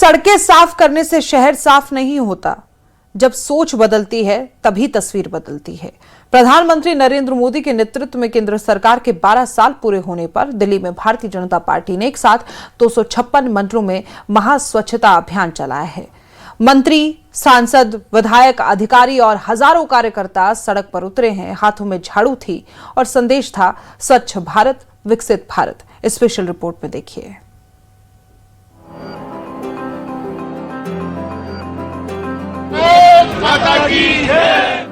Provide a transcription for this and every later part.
सड़कें साफ करने से शहर साफ नहीं होता। जब सोच बदलती है तभी तस्वीर बदलती है। प्रधानमंत्री नरेंद्र मोदी के नेतृत्व में केंद्र सरकार के 12 साल पूरे होने पर दिल्ली में भारतीय जनता पार्टी ने एक साथ 256 मंडलों में महास्वच्छता अभियान चलाया है। मंत्री, सांसद, विधायक, अधिकारी और हजारों कार्यकर्ता सड़क पर उतरे हैं। हाथों में झाड़ू थी और संदेश था स्वच्छ भारत, विकसित भारत। स्पेशल रिपोर्ट में देखिए। माता की जय।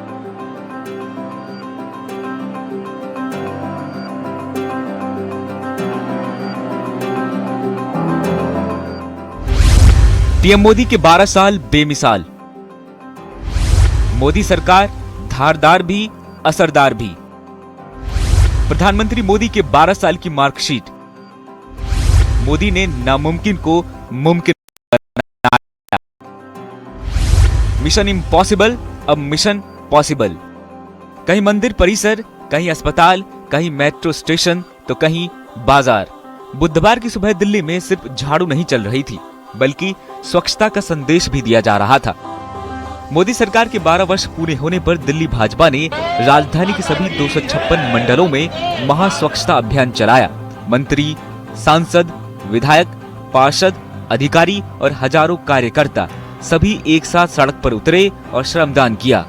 पीएम मोदी के 12 साल बेमिसाल। मोदी सरकार धारदार भी, असरदार भी। प्रधानमंत्री मोदी के 12 साल की मार्कशीट। मोदी ने नामुमकिन को मुमकिन बनाया। मिशन इम्पॉसिबल अब मिशन पॉसिबल। कहीं मंदिर परिसर, कहीं अस्पताल, कहीं मेट्रो स्टेशन तो कहीं बाजार। बुधवार की सुबह दिल्ली में सिर्फ झाड़ू नहीं चल रही थी, बल्कि स्वच्छता का संदेश भी दिया जा रहा था। मोदी सरकार के 12 वर्ष पूरे होने पर दिल्ली भाजपा ने राजधानी के सभी 256 मंडलों में महास्वच्छता अभियान चलाया। मंत्री, सांसद, विधायक, पार्षद, अधिकारी और हजारों कार्यकर्ता सभी एक साथ सड़क पर उतरे और श्रमदान किया।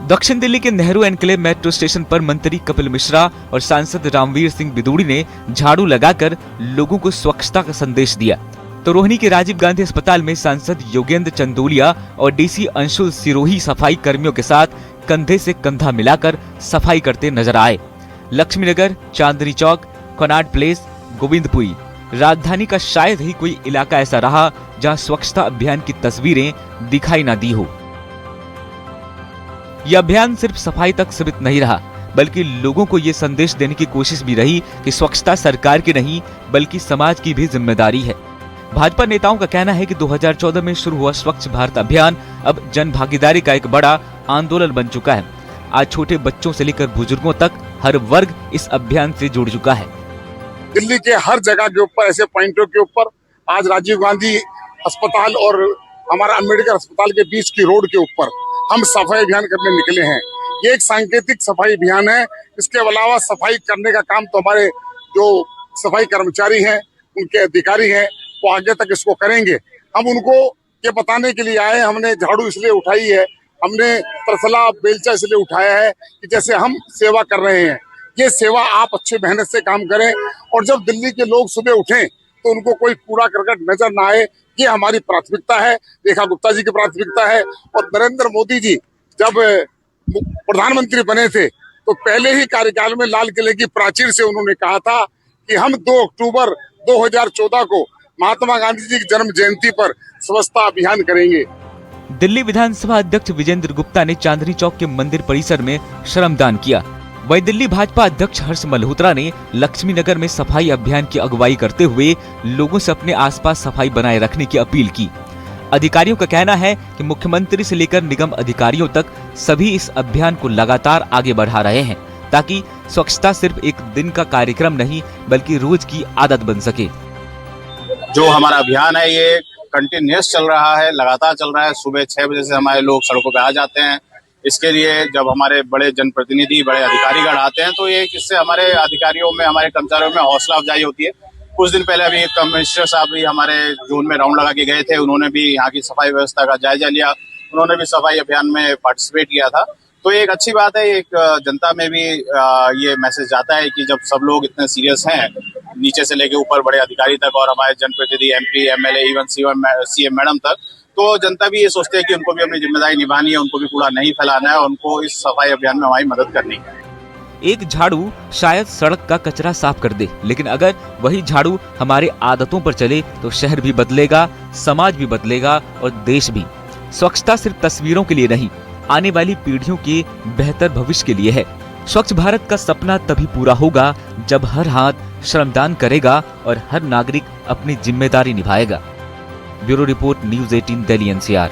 दक्षिण दिल्ली के नेहरू एनक्लेव मेट्रो स्टेशन पर मंत्री कपिल मिश्रा और सांसद रामवीर सिंह बिदूड़ी ने झाड़ू लगाकर लोगों को स्वच्छता का संदेश दिया। तो रोहिणी के राजीव गांधी अस्पताल में सांसद योगेंद्र चंदोलिया और डीसी अंशुल सिरोही सफाई कर्मियों के साथ कंधे से कंधा मिलाकर सफाई करते नजर आए। लक्ष्मीनगर, चांदनी चौक, कॉनाट प्लेस, गोविंदपुरी, राजधानी का शायद ही कोई इलाका ऐसा रहा जहां स्वच्छता अभियान की तस्वीरें दिखाई ना दी हो। यह अभियान सिर्फ सफाई तक सीमित नहीं रहा, बल्कि लोगों को यह संदेश देने की कोशिश भी रही कि स्वच्छता सरकार की नहीं बल्कि समाज की भी जिम्मेदारी है। भाजपा नेताओं का कहना है कि 2014 में शुरू हुआ स्वच्छ भारत अभियान अब जन भागीदारी का एक बड़ा आंदोलन बन चुका है। आज छोटे बच्चों से लेकर बुजुर्गों तक हर वर्ग इस अभियान से जुड़ चुका है। दिल्ली के हर जगह के ऊपर, ऐसे पॉइंटों के ऊपर आज राजीव गांधी अस्पताल और हमारा अम्बेडकर अस्पताल के बीच की रोड के ऊपर हम सफाई अभियान करने निकले हैं। ये एक सांकेतिक सफाई अभियान है। इसके अलावा सफाई करने का काम तो हमारे जो सफाई कर्मचारी हैं, उनके अधिकारी हैं, वो आगे तक इसको करेंगे। हम उनको ये बताने के लिए आए। हमने झाड़ू इसलिए उठाई है, हमने तरसला बेलचा इसलिए उठाया है कि जैसे हम सेवा कर रहे हैं, ये सेवा आप अच्छे मेहनत से काम करें और जब दिल्ली के लोग सुबह उठें तो उनको कोई कूड़ा करकट नजर ना आए। ये हमारी प्राथमिकता है, रेखा गुप्ता जी की प्राथमिकता है। और नरेंद्र मोदी जी जब प्रधानमंत्री बने थे तो पहले ही कार्यकाल में लाल किले की प्राचीर से उन्होंने कहा था कि हम 2 अक्टूबर 2014 को महात्मा गांधी जी की जन्म जयंती पर स्वच्छता अभियान करेंगे। दिल्ली विधानसभा अध्यक्ष विजेंद्र गुप्ता ने चांदनी चौक के मंदिर परिसर में श्रमदान किया। वहीं दिल्ली भाजपा अध्यक्ष हर्ष मल्होत्रा ने लक्ष्मी नगर में सफाई अभियान की अगुवाई करते हुए लोगों से अपने आसपास सफाई बनाए रखने की अपील की। अधिकारियों का कहना है कि मुख्यमंत्री से लेकर निगम अधिकारियों तक सभी इस अभियान को लगातार आगे बढ़ा रहे हैं, ताकि स्वच्छता सिर्फ एक दिन का कार्यक्रम नहीं बल्कि रोज की आदत बन सके। जो हमारा अभियान है ये कंटिन्यूअस चल रहा है, लगातार चल रहा है। सुबह 6 बजे से हमारे लोग सड़कों पे आ जाते हैं। इसके लिए जब हमारे बड़े जनप्रतिनिधि, बड़े अधिकारीगण आते हैं तो ये इससे हमारे अधिकारियों में, हमारे कर्मचारियों में हौसला अफजाई होती है। कुछ दिन पहले अभी कमिश्नर साहब भी हमारे जोन में राउंड लगा के गए थे। उन्होंने भी यहाँ की सफाई व्यवस्था का जायजा लिया। उन्होंने भी सफाई अभियान में पार्टिसिपेट किया था। तो एक अच्छी बात है, एक जनता में भी ये मैसेज जाता है कि जब सब लोग इतने सीरियस हैं, नीचे से लेके ऊपर बड़े अधिकारी तक और हमारे जनप्रतिनिधि, MP, MLA, even CM madam तक, तो जनता भी ये सोचते है कि उनको भी अपनी जिम्मेदारी निभानी है, उनको भी कूड़ा नहीं फैलाना है, उनको इस सफाई अभियान में हमारी मदद करनी है। एक झाड़ू शायद सड़क का कचरा साफ कर दे, लेकिन अगर वही झाड़ू हमारे आदतों पर चले तो शहर भी बदलेगा, समाज भी बदलेगा और देश भी। स्वच्छता सिर्फ तस्वीरों के लिए नहीं, आने वाली पीढ़ियों के बेहतर भविष्य के लिए है। स्वच्छ भारत का सपना तभी पूरा होगा जब हर हाथ श्रमदान करेगा और हर नागरिक अपनी जिम्मेदारी निभाएगा। Bureau report, news 18 Delhi NCR।